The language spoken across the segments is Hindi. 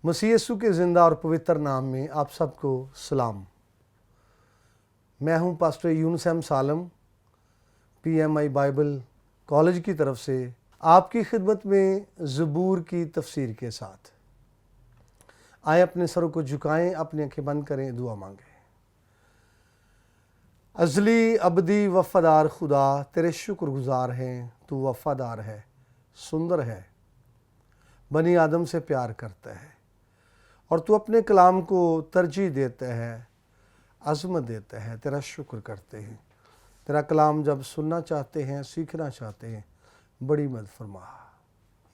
मसीह यीशु के ज़िंदा और पवित्र नाम में आप सबको सलाम। मैं हूं pastor Yunus M Salam, PMI Bible college की तरफ से आपकी खिदमत में ज़बूर की तफसीर के साथ। आए अपने सरों को झुकाएं, अपनी आंखें बंद करें, दुआ मांगें। अज़ली अबदी वफ़ादार खुदा, तेरे शुक्रगुज़ार हैं। तू वफ़ादार है, सुंदर है, बनी आदम से प्यार करता है और तू अपने कलाम को तरजीह देता है, अज़मत देता है। तेरा शुक्र करते हैं। तेरा कलाम जब सुनना चाहते हैं, सीखना चाहते हैं, बड़ी मदद फरमा।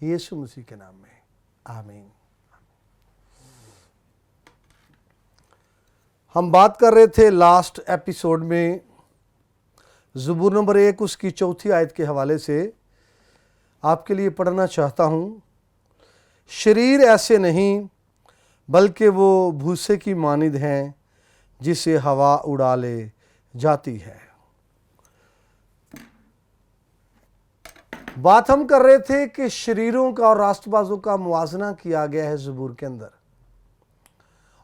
यीशु मसीह के नाम में आमीन। हम बात कर रहे थे लास्ट एपिसोड में ज़बूर नंबर 1 उसकी 4थी आयत के हवाले से आपके लिए पढ़ना चाहता हूँ। शरीर ऐसे नहीं बल्कि वो भूसे की मानिद हैं जिसे हवा उड़ा ले जाती है। बात हम कर रहे थे कि शरीरों का और राष्ट्रबाजों का मुआजना किया गया है ज़बूर के अंदर,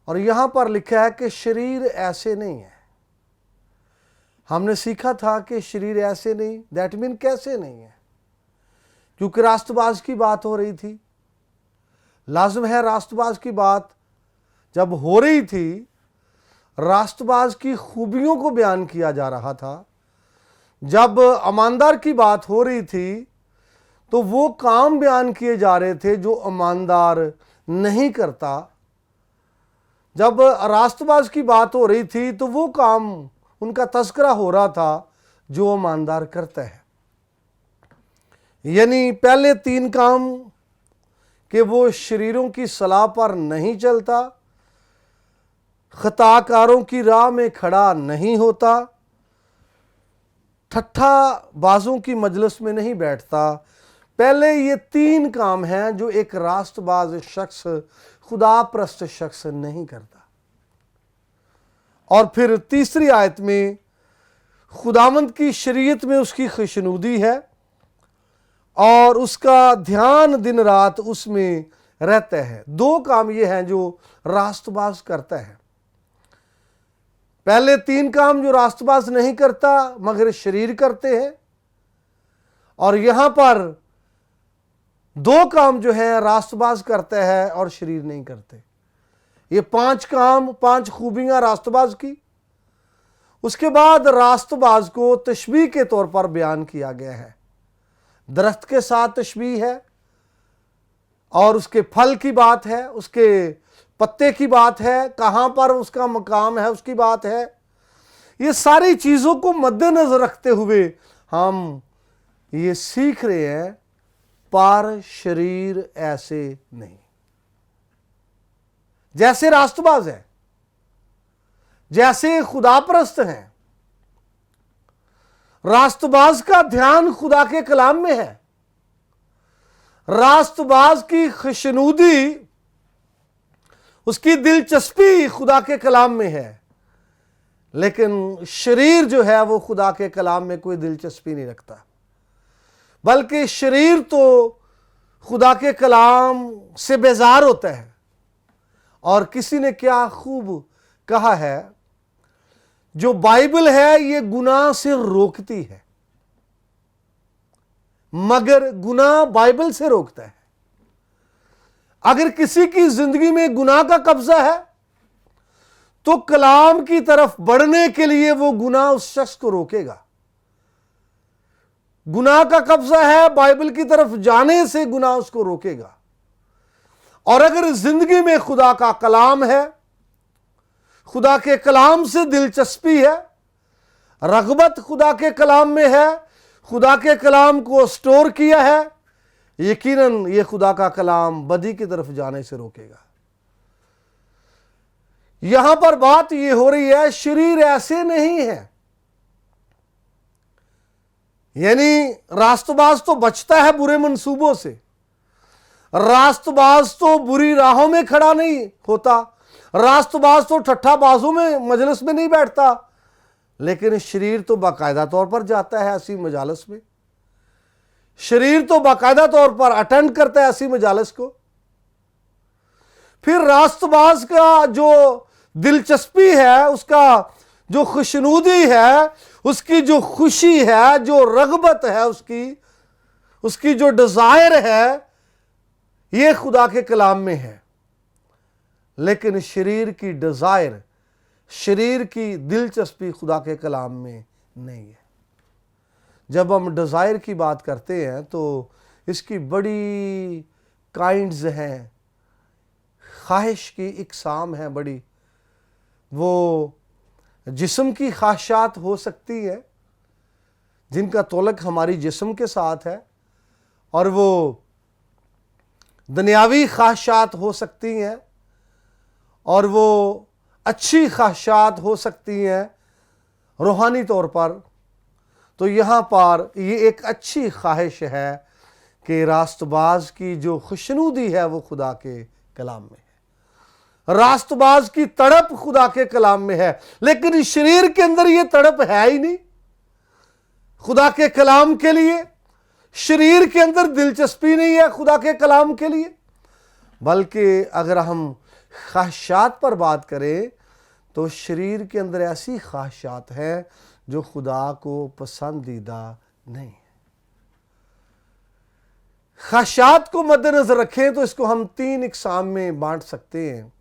और यहां पर लिखा है कि शरीर ऐसे नहीं है। हमने सीखा था कि शरीर ऐसे नहीं, दैट मीन कैसे नहीं है, क्योंकि राष्ट्रबाज की बात हो रही थी। लाजम है राष्ट्रबाज की बात जब हो रही थी, राष्ट्रबाज की खूबियों को बयान किया जा रहा था। जब ईमानदार की बात हो रही थी तो वो काम बयान किए जा रहे थे जो ईमानदार नहीं करता। जब राष्ट्रबाज की बात हो रही थी तो वो काम उनका तस्करा हो रहा था जो ईमानदार करता है। यानी पहले 3 काम कि वो शरीरों की सलाह पर नहीं चलता, खताकारों की राह में खड़ा नहीं होता, ठट्ठा बाजों की मजलिस में नहीं बैठता। पहले ये 3 काम हैं जो एक राष्ट्रबाज शख्स, खुदा परस्त शख्स नहीं करता। और फिर तीसरी आयत में खुदावंद की शरीयत में उसकी खुशनुदी है और उसका ध्यान दिन रात उसमें रहता है। 2 काम ये हैं जो राष्ट्रबाज करता है। पहले 3 काम जो राष्ट्रबाज नहीं करता मगर शरीर करते हैं, और यहां पर 2 काम जो है राष्ट्रबाज करता है और शरीर नहीं करते। ये 5 काम, 5 खूबियां राष्ट्रबाज की। उसके बाद राष्ट्रबाज को तशबीह के तौर पर बयान किया गया है। दरख्त के साथ तशबीह है और उसके फल की बात है, उसके पत्ते की बात है, कहां पर उसका मकाम है उसकी बात है। ये सारी चीजों को मद्देनजर रखते हुए हम ये सीख रहे हैं, पर शरीर ऐसे नहीं। जैसे राष्ट्रबाज है, जैसे खुदापरस्त हैं, राष्ट्रबाज का ध्यान खुदा के कलाम में है, राष्ट्रबाज की खुशनुदी, उसकी दिलचस्पी खुदा के कलाम में है, लेकिन शरीर जो है वो खुदा के कलाम में कोई दिलचस्पी नहीं रखता। बल्कि शरीर तो खुदा के कलाम से बेजार होता है। और किसी ने क्या खूब कहा है, जो बाइबल है ये गुनाह से रोकती है, मगर गुनाह बाइबल से रोकता है। अगर किसी की जिंदगी में गुनाह का कब्जा है तो कलाम की तरफ बढ़ने के लिए वो गुनाह उस शख्स को रोकेगा। गुनाह का कब्जा है, बाइबल की तरफ जाने से गुनाह उसको रोकेगा। और अगर जिंदगी में खुदा का कलाम है, खुदा के कलाम से दिलचस्पी है, रग़बत खुदा के कलाम में है, खुदा के कलाम को स्टोर किया है, यकीनन ये खुदा का कलाम बदी की तरफ जाने से रोकेगा। यहां पर बात ये हो रही है, शरीर ऐसे नहीं है। यानी राष्ट्रबाज तो बचता है बुरे मंसूबों से, राष्ट्रबाज तो बुरी राहों में खड़ा नहीं होता, राष्ट्रबाज तो ठट्ठाबाजों में मजलिस में नहीं बैठता, लेकिन शरीर तो बाकायदा तौर पर जाता है ऐसी मजालिस में। शरीर तो बाकायदा तौर पर अटेंड करता है ऐसी मजालिस को। फिर रास्तबाज का जो दिलचस्पी है, उसका जो खुशनुदी है, उसकी जो खुशी है, जो रगबत है, उसकी जो डिजायर है, ये खुदा के कलाम में है। लेकिन शरीर की डिजायर, शरीर की दिलचस्पी खुदा के कलाम में नहीं है। जब हम डिजायर की बात करते हैं तो इसकी बड़ी काइंड्स हैं, ख्वाहिश की इकसाम है बड़ी। वो जिस्म की ख्वाहिशात हो सकती है जिनका तोलक हमारी जिस्म के साथ है, और वो दुनियावी ख्वाहिशात हो सकती हैं, और वो अच्छी ख्वाहिशात हो सकती हैं रूहानी तौर पर। तो यहाँ पर ये एक अच्छी ख्वाहिश है कि रास्तबाज की जो खुशनुदी है वो खुदा के कलाम में है, रास्तबाज की तड़प खुदा के कलाम में है। लेकिन शरीर के अंदर ये तड़प है ही नहीं खुदा के कलाम के लिए। शरीर के अंदर दिलचस्पी नहीं है खुदा के कलाम के लिए। बल्कि अगर हम ख्वाहिशात पर बात करें तो शरीर के अंदर ऐसी ख्वाहिशात हैं जो खुदा को पसंदीदा नहीं है। ख्वाहिशात को मद्देनजर रखें तो इसको हम 3 इकसाम में बांट सकते हैं।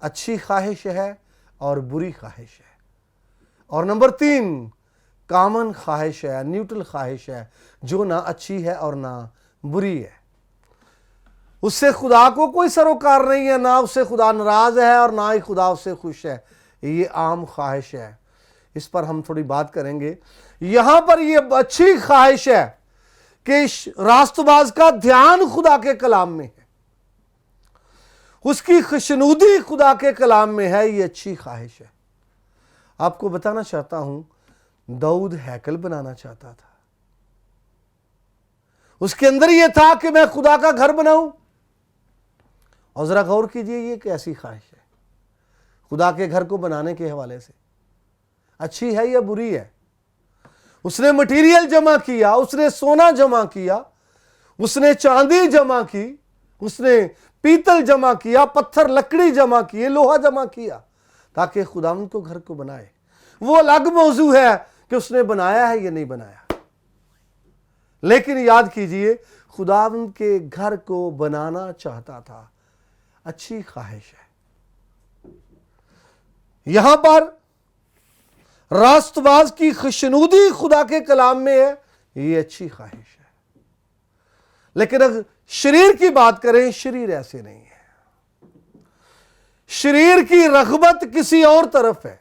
अच्छी ख्वाहिश है और बुरी ख्वाहिश है, और नंबर 3 कॉमन ख्वाहिश है, न्यूट्रल ख्वाहिश है, जो ना अच्छी है और ना बुरी है। उससे खुदा को कोई सरोकार नहीं है, ना उससे खुदा नाराज है और ना ही खुदा उससे खुश है। ये आम ख्वाहिश है, इस पर हम थोड़ी बात करेंगे। यहां पर यह अच्छी ख्वाहिश है कि रास्तबाज का ध्यान खुदा के कलाम में है, उसकी खुशनुदी खुदा के कलाम में है। ये अच्छी ख्वाहिश है। आपको बताना चाहता हूं, दाऊद हैकल बनाना चाहता था। उसके अंदर यह था कि मैं खुदा का घर बनाऊं। और जरा गौर कीजिए ये कैसी ख्वाहिश है खुदा के घर को बनाने के हवाले से, अच्छी है या बुरी है। उसने मटेरियल जमा किया, उसने सोना जमा किया, उसने चांदी जमा की, उसने पीतल जमा किया, पत्थर लकड़ी जमा किए, लोहा जमा किया ताकि खुदावंद को घर को बनाए। वो अलग मौजू है कि उसने बनाया है या नहीं बनाया। लेकिन याद कीजिए, खुदावंद के घर को बनाना चाहता था। अच्छी ख्वाहिश है। यहां पर रास्तबाज की खुशनुदी खुदा के कलाम में है, ये अच्छी ख्वाहिश है। लेकिन अगर शरीर की बात करें, शरीर ऐसे नहीं है। शरीर की रग़बत किसी और तरफ है।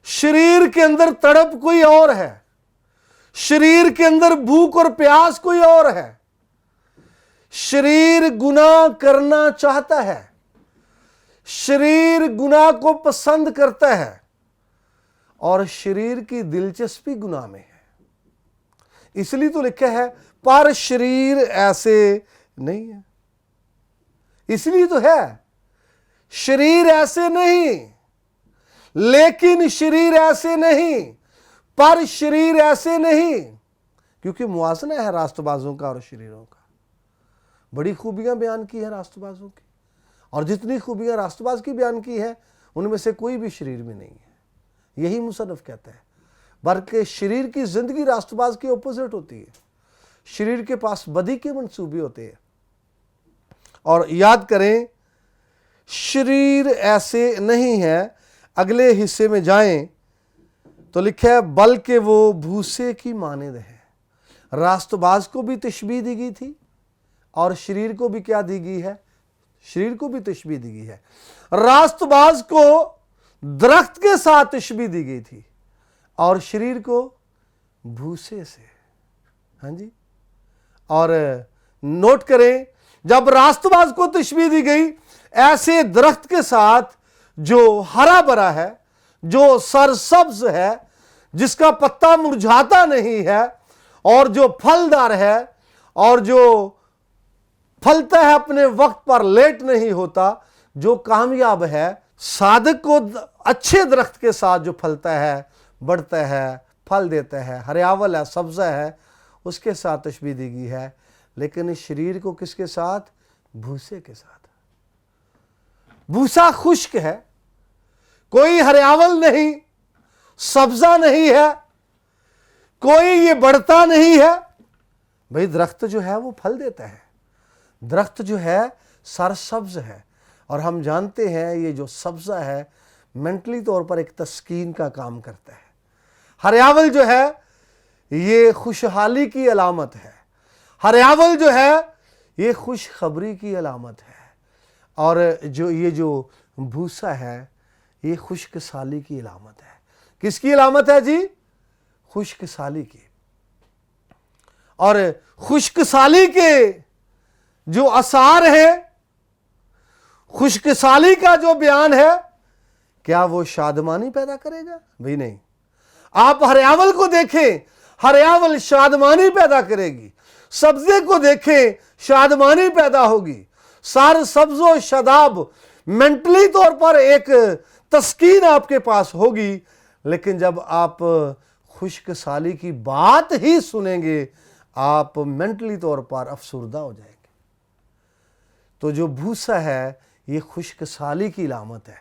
शरीर के अंदर तड़प कोई और है। शरीर के अंदर भूख और प्यास कोई और है। शरीर गुनाह करना चाहता है। शरीर गुनाह को पसंद करता है और शरीर की दिलचस्पी गुनाह में है। इसलिए तो लिखा है, पर शरीर ऐसे नहीं है। इसलिए तो है, शरीर ऐसे नहीं, लेकिन शरीर ऐसे नहीं, पर शरीर ऐसे नहीं। क्योंकि मुआसना है रास्तबाजों का और शरीरों का। बड़ी खूबियां बयान की है रास्तबाजों की, और जितनी खूबियां रास्तबाज की बयान की है उनमें से कोई भी शरीर में नहीं है। यही मुसन्निफ कहता है। बल्कि शरीर की जिंदगी रास्तबाज के ऑपोजिट होती है। शरीर के पास बदी के मंसूबे होते हैं। और याद करें, शरीर ऐसे नहीं है। अगले हिस्से में जाएं तो लिखा है, बल्कि वो भूसे की मानद है। रास्तबाज को भी तशबीह दी गई थी और शरीर को भी क्या दी गई है? शरीर को भी तशबीह दी गई है। रास्तबाज को दरख्त के साथ तशबीह दी गई थी और शरीर को भूसे से। हाँ जी। और नोट करें, जब रास्तबाज को तशबीह दी गई ऐसे दरख्त के साथ जो हरा भरा है, जो सरसब्ज है, जिसका पत्ता मुरझाता नहीं है, और जो फलदार है, और जो फलता है अपने वक्त पर, लेट नहीं होता, जो कामयाब है। सादिक को अच्छे दरख्त के साथ जो फलता है, बढ़ता है, फल देता है, हरियावल है, सब्जा है, उसके साथ तशबीह दी गई है। लेकिन इस शरीर को किसके साथ? भूसे के साथ। भूसा खुश्क है, कोई हरियावल नहीं, सब्जा नहीं है, कोई ये बढ़ता नहीं है। भाई दरख्त जो है वो फल देता है, दरख्त जो है सरसब्ज है। और हम जानते हैं ये जो सब्जा है मेंटली तौर पर एक तस्कीन का काम करता है। हरियावल जो है ये खुशहाली की अलामत है, हरियावल जो है ये खुशखबरी की अलामत है। और जो भूसा है ये खुश्कसाली की अलामत है। किसकी अलामत है जी? खुश्कसाली की। और खुश्कसाली के जो आसार हैं, खुश्कसाली का जो बयान है, क्या वो शादमानी पैदा करेगा? भाई नहीं। आप हरियावल को देखें, हरियावल शादमानी पैदा करेगी। सब्जे को देखें, शादमानी पैदा होगी। सार सब्जो शदाब, मेंटली तौर पर एक तस्कीन आपके पास होगी। लेकिन जब आप खुश्कसाली की बात ही सुनेंगे, आप मेंटली तौर पर अफसुर्दा हो जाएंगे। तो जो भूसा है ये खुश्कसाली की अलामत है,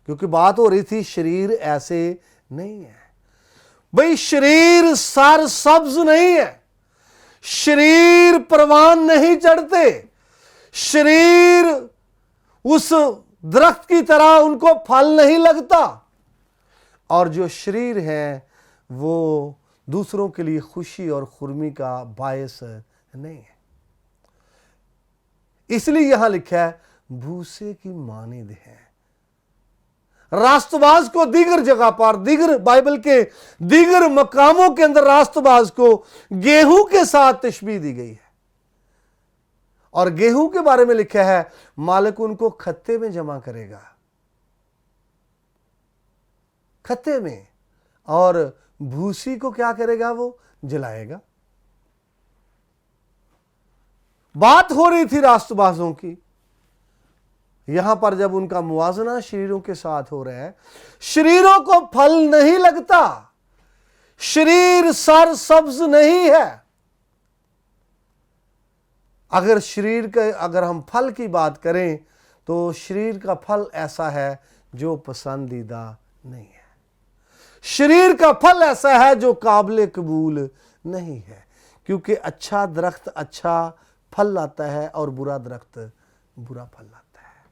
क्योंकि बात हो रही थी शरीर ऐसे नहीं है। भाई शरीर सर सब्ज नहीं है, शरीर परवान नहीं चढ़ते, शरीर उस दरख्त की तरह उनको फल नहीं लगता। और जो शरीर है वो दूसरों के लिए खुशी और खुरमी का बायस नहीं है। इसलिए यहां लिखा है भूसे की मानिंद है। रास्तबाज को दीगर जगह पर, दीगर बाइबल के दीगर मकामों के अंदर रास्तबाज को गेहूं के साथ तशबीह दी गई है। और गेहूं के बारे में लिखा है मालिक उनको खत्ते में जमा करेगा, खत्ते में। और भूसी को क्या करेगा? वो जलाएगा। बात हो रही थी रास्तबाजों की। यहां पर जब उनका मुवाजना शरीरों के साथ हो रहा है, शरीरों को फल नहीं लगता, शरीर सर सब्ज नहीं है। अगर हम फल की बात करें तो शरीर का फल ऐसा है जो पसंदीदा नहीं है। शरीर का फल ऐसा है जो काबिल कबूल नहीं है, क्योंकि अच्छा दरख्त अच्छा फल लाता है और बुरा दरख्त बुरा फल लाता है।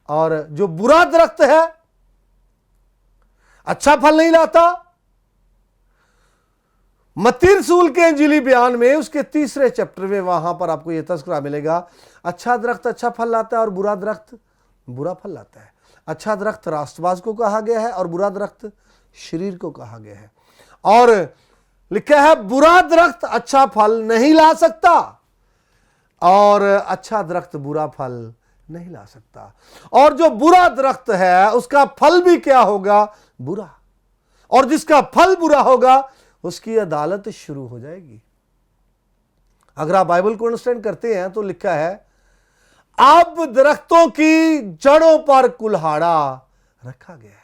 और जो बुरा दरख्त है अच्छा फल नहीं लाता। मत्ती रसूल के इंजीली बयान में उसके 3 चैप्टर में वहां पर आपको यह तस्करा मिलेगा, अच्छा दरख्त अच्छा फल लाता है और बुरा दरख्त बुरा फल लाता है। अच्छा दरख्त रास्तबाज को कहा गया है और बुरा दरख्त शरीर को कहा गया है। और लिखा है बुरा दरख्त अच्छा फल नहीं ला सकता और अच्छा दरख्त बुरा फल नहीं ला सकता। और जो बुरा दरख्त है उसका फल भी क्या होगा? बुरा। और जिसका फल बुरा होगा उसकी अदालत शुरू हो जाएगी। अगर आप बाइबल को अंडरस्टैंड करते हैं तो लिखा है अब दरख्तों की जड़ों पर कुल्हाड़ा रखा गया है।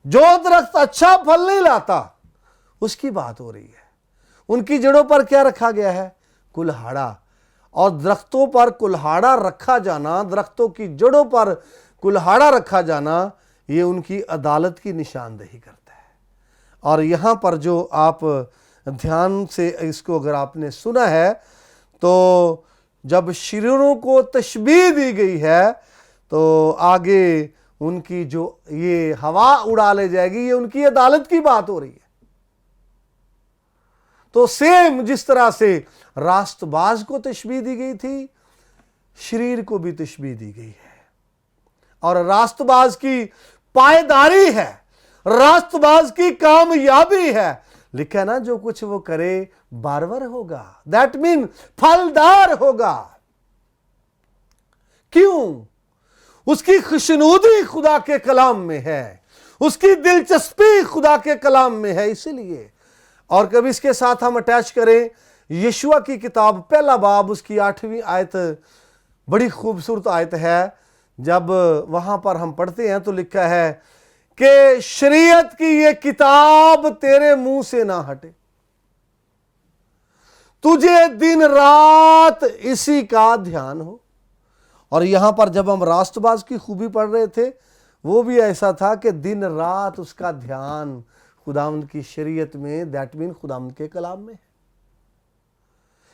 जो दरख्त अच्छा फल नहीं लाता उसकी बात हो रही है, उनकी जड़ों पर क्या रखा गया है? कुल्हाड़ा। और दरख्तों पर कुल्हाड़ा रखा जाना, दरख्तों की जड़ों पर कुल्हाड़ा रखा जाना, ये उनकी अदालत की निशानदेही करता है। और यहां पर जो आप ध्यान से इसको अगर आपने सुना है तो जब शरीरों को तशबीह दी गई है तो आगे उनकी जो ये हवा उड़ा ले जाएगी, ये उनकी अदालत की बात हो रही है। तो सेम जिस तरह से रास्तबाज को तशबीह दी गई थी, शरीर को भी तशबीह दी गई है। और रास्तबाज की पायदारी है, रास्तबाज की कामयाबी है। लिखा ना जो कुछ वो करे बारवर होगा, दैट मीन फलदार होगा। क्यों? उसकी खुशनुदी खुदा के कलाम में है, उसकी दिलचस्पी खुदा के कलाम में है, इसीलिए। और कभी इसके साथ हम अटैच करें यशुआ की किताब 1 बाब उसकी 8वीं आयत, बड़ी खूबसूरत आयत है। जब वहां पर हम पढ़ते हैं तो लिखा है कि शरीयत की ये किताब तेरे मुंह से ना हटे, तुझे दिन रात इसी का ध्यान हो। और यहां पर जब हम राष्ट्रबाज की खूबी पढ़ रहे थे, वो भी ऐसा था कि दिन रात उसका ध्यान खुदावंद की शरीयत में, दैट मीन खुदावंद के कलाम में है।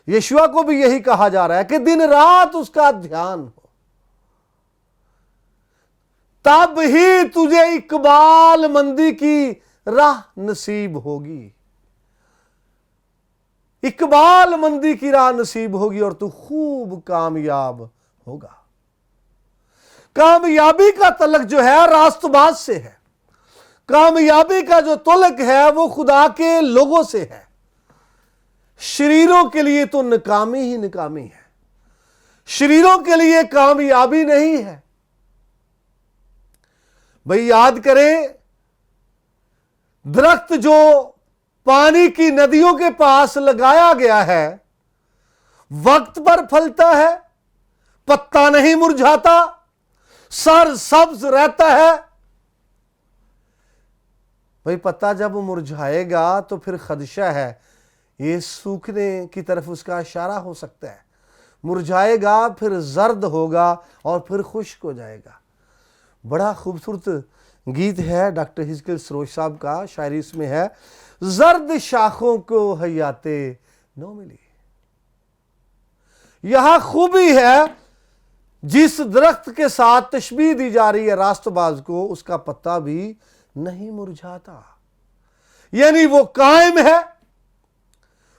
यीशुआ को भी यही कहा जा रहा है कि दिन रात उसका ध्यान हो, तब ही तुझे इकबाल मंदी की राह नसीब होगी। इकबाल मंदी की राह नसीब होगी और तू खूब कामयाब होगा। कामयाबी का तलक जो है रास्तबाज से है। कामयाबी का जो तलक है वो खुदा के लोगों से है। शरीरों के लिए तो नाकामी ही नाकामी है, शरीरों के लिए कामयाबी नहीं है। भाई याद करें, दरख्त जो पानी की नदियों के पास लगाया गया है, वक्त पर फलता है, पत्ता नहीं मुरझाता, सर सब्ज रहता है। भाई पत्ता जब मुरझाएगा तो फिर खदशा है, ये सूखने की तरफ उसका इशारा हो सकता है। मुरझाएगा, फिर जर्द होगा और फिर खुश्क हो जाएगा। बड़ा खूबसूरत गीत है डॉक्टर हिजकिल सरोज साहब का, शायरी इसमें है, जर्द शाखों को हयाते नो मिली। यहां खूबी है, जिस दरख्त के साथ तशबीह दी जा रही है रास्तबाज को, उसका पत्ता भी नहीं मुरझाता। यानी वो कायम है,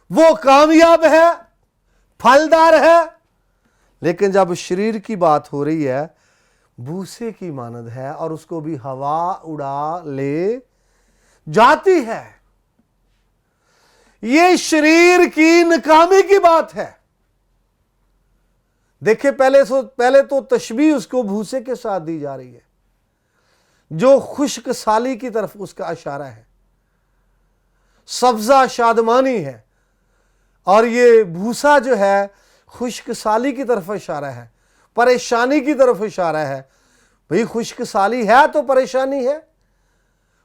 वो कामयाब है, फलदार है। लेकिन जब शरीर की बात हो रही है, भूसे की मानद है और उसको भी हवा उड़ा ले जाती है। ये शरीर की नाकामी की बात है। देखिए, पहले तो तशबीह उसको भूसे के साथ दी जा रही है, जो खुश्क साली की तरफ उसका इशारा है, सब्जा शादमानी है, और ये भूसा जो है खुश्क साली की तरफ इशारा है, परेशानी की तरफ इशारा है। भाई खुश्क साली है तो परेशानी है,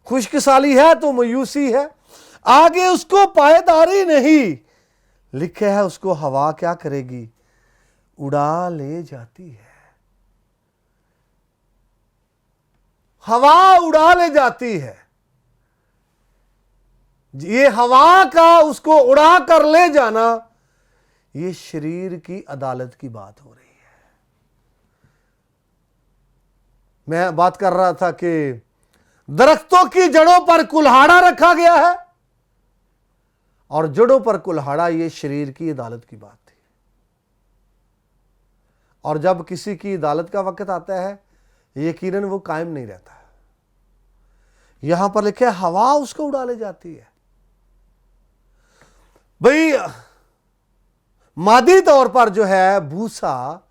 खुश्क साली है तो मायूसी है, आगे उसको पायदारी नहीं। लिखा है उसको हवा क्या करेगी, उड़ा ले जाती है। हवा उड़ा ले जाती है। ये हवा का उसको उड़ा कर ले जाना, ये शरीर की अदालत की बात हो रही है। मैं बात कर रहा था कि दरख्तों की जड़ों पर कुल्हाड़ा रखा गया है, और जड़ों पर कुल्हाड़ा, ये शरीर की अदालत की बात थी। और जब किसी की अदालत का वक्त आता है, यकीनन वो कायम नहीं रहता। यहां पर लिखे हवा उसको उड़ा ले जाती है। भाई मादी तौर पर जो है भूसा,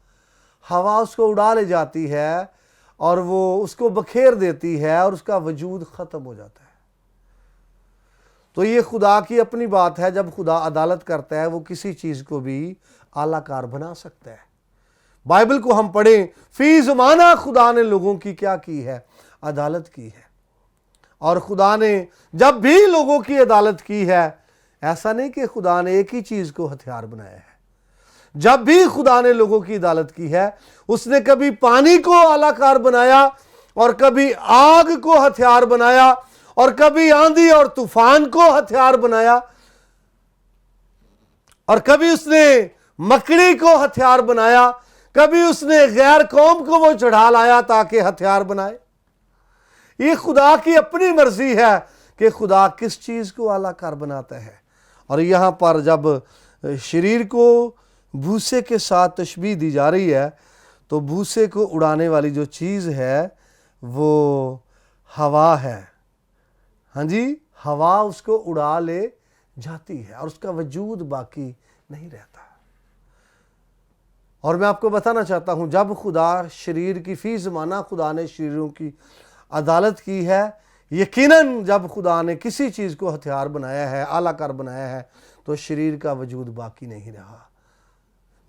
हवा उसको उड़ा ले जाती है और वो उसको बखेर देती है और उसका वजूद खत्म हो जाता है। तो ये खुदा की अपनी बात है, जब खुदा अदालत करता है वो किसी चीज को भी आलाकार बना सकता है। बाइबल को हम पढ़ें, फी ज़माना खुदा ने लोगों की क्या की है, अदालत की है। और खुदा ने जब भी लोगों की अदालत की है, ऐसा नहीं कि खुदा ने एक ही चीज को हथियार बनाया है। जब भी खुदा ने लोगों की अदालत की है, उसने कभी पानी को आलाकार बनाया, और कभी आग को हथियार बनाया, और कभी आंधी और तूफान को हथियार बनाया, और कभी उसने मकड़ी को हथियार बनाया, कभी उसने गैर कौम को वो चढ़ा लाया ताकि हथियार बनाए। ये खुदा की अपनी मर्जी है कि खुदा किस चीज को आलाकार बनाता है। और यहां पर जब शरीर को भूसे के साथ तशबीह दी जा रही है, तो भूसे को उड़ाने वाली जो चीज है वो हवा है। हाँ जी, हवा उसको उड़ा ले जाती है और उसका वजूद बाकी नहीं रहता। और मैं आपको बताना चाहता हूं, जब खुदा शरीर की फी ज़माना खुदा ने शरीरों की अदालत की है, यकीनन जब खुदा ने किसी चीज को हथियार बनाया है, आलाकार बनाया है, तो शरीर का वजूद बाकी नहीं रहा।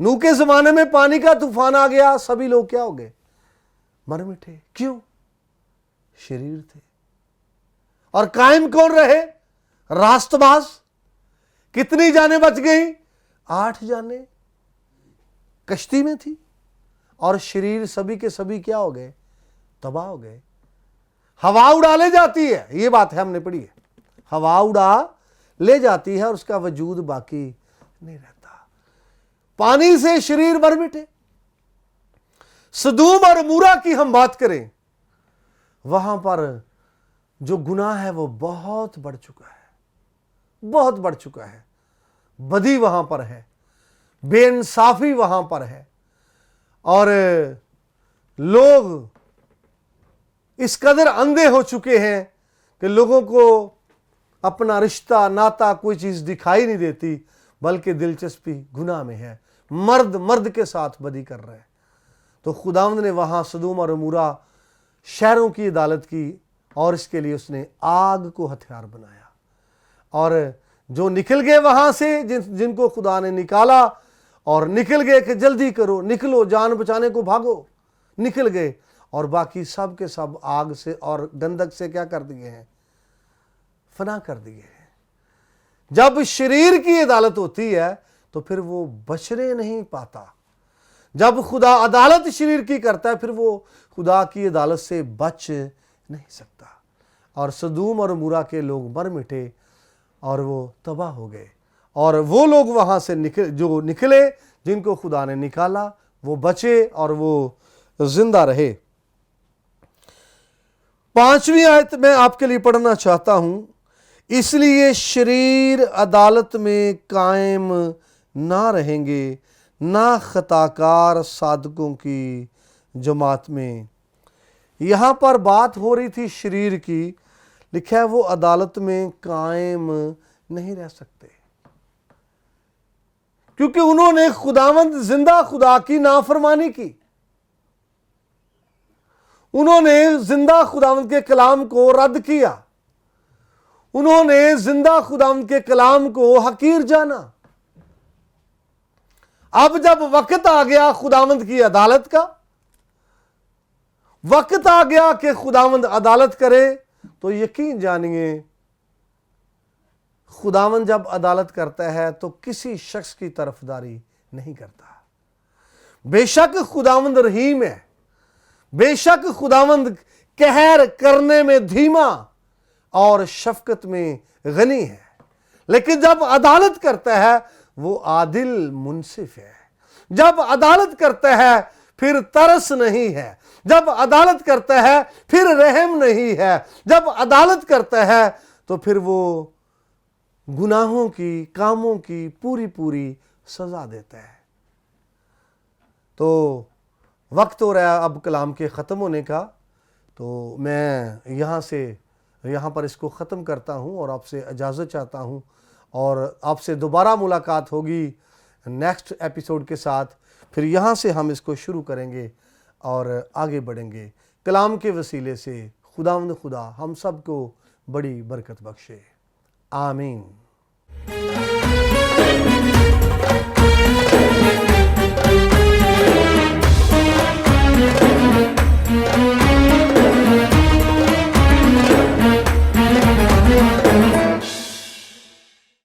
नूह के जमाने में पानी का तूफान आ गया, सभी लोग क्या हो गए, मर मिटे। क्यों? शरीर थे। और कायम कौन रहे? रास्तबाज। कितनी जानें बच गई? 8 जानें कश्ती में थी, और शरीर सभी के सभी क्या हो गए? तबाह हो गए। हवा उड़ा ले जाती है, ये बात है, हमने पढ़ी है। हवा उड़ा ले जाती है और उसका वजूद बाकी नहीं रहता। पानी से शरीर भर मिटे। सदूम और मूरा की हम बात करें, वहां पर जो गुनाह है वो बहुत बढ़ चुका है, बहुत बढ़ चुका है। बदी वहां पर है, बेइंसाफी वहां पर है, और लोग इस कदर अंधे हो चुके हैं कि लोगों को अपना रिश्ता नाता कोई चीज दिखाई नहीं देती, बल्कि दिलचस्पी गुनाह में है। मर्द मर्द के साथ बदी कर रहे हैं। तो खुदावंद ने वहां सदूम और अमूरा शहरों की अदालत की, और इसके लिए उसने आग को हथियार बनाया। और जो निकल गए वहां से, जिनको खुदा ने निकाला और निकल गए कि जल्दी करो, निकलो, जान बचाने को भागो, निकल गए, और बाकी सब के सब आग से और गंधक से क्या कर दिए हैं? फना कर दिए हैं। जब शरीर की अदालत होती है तो फिर वो बचने नहीं पाता। जब खुदा अदालत शरीर की करता है, फिर वो खुदा की अदालत से बच नहीं सकता। और सदूम और मूरा के लोग मर मिटे और वो तबाह हो गए, और वो लोग वहां से जो निकले, जिनको खुदा ने निकाला, वो बचे और वो जिंदा रहे। 5वीं आयत मैं आपके लिए पढ़ना चाहता हूं। इसलिए शरीर अदालत में कायम ना रहेंगे, ना खताकार साधकों की जमात में। यहां पर बात हो रही थी शरीर की। लिखा है वो अदालत में कायम नहीं रह सकते, क्योंकि उन्होंने खुदावंद जिंदा खुदा की नाफरमानी की। उन्होंने जिंदा खुदावंद के कलाम को रद्द किया। उन्होंने जिंदा खुदावंद के कलाम को हकीर जाना। अब जब वक्त आ गया खुदावंद की अदालत का, वक्त आ गया कि खुदावंद अदालत करे, तो यकीन जानिए खुदावंद जब अदालत करता है तो किसी शख्स की तरफदारी नहीं करता। बेशक खुदावंद रहीम है, बेशक खुदावंद कहर करने में धीमा और शफकत में गनी है, लेकिन जब अदालत करता है वो आदिल मुंसिफ है। जब अदालत करता है फिर तरस नहीं है। जब अदालत करता है फिर रहम नहीं है। जब अदालत करता है तो फिर वो गुनाहों की, कामों की पूरी पूरी सजा देता है। तो वक्त हो रहा है अब कलाम के ख़त्म होने का, तो मैं यहाँ पर इसको ख़त्म करता हूँ और आपसे इजाज़त चाहता हूँ, और आपसे दोबारा मुलाकात होगी नेक्स्ट एपिसोड के साथ। फिर यहाँ से हम इसको शुरू करेंगे और आगे बढ़ेंगे। कलाम के वसीले से खुदावंद खुदा हम सब को बड़ी बरकत बख्शे। आमीन।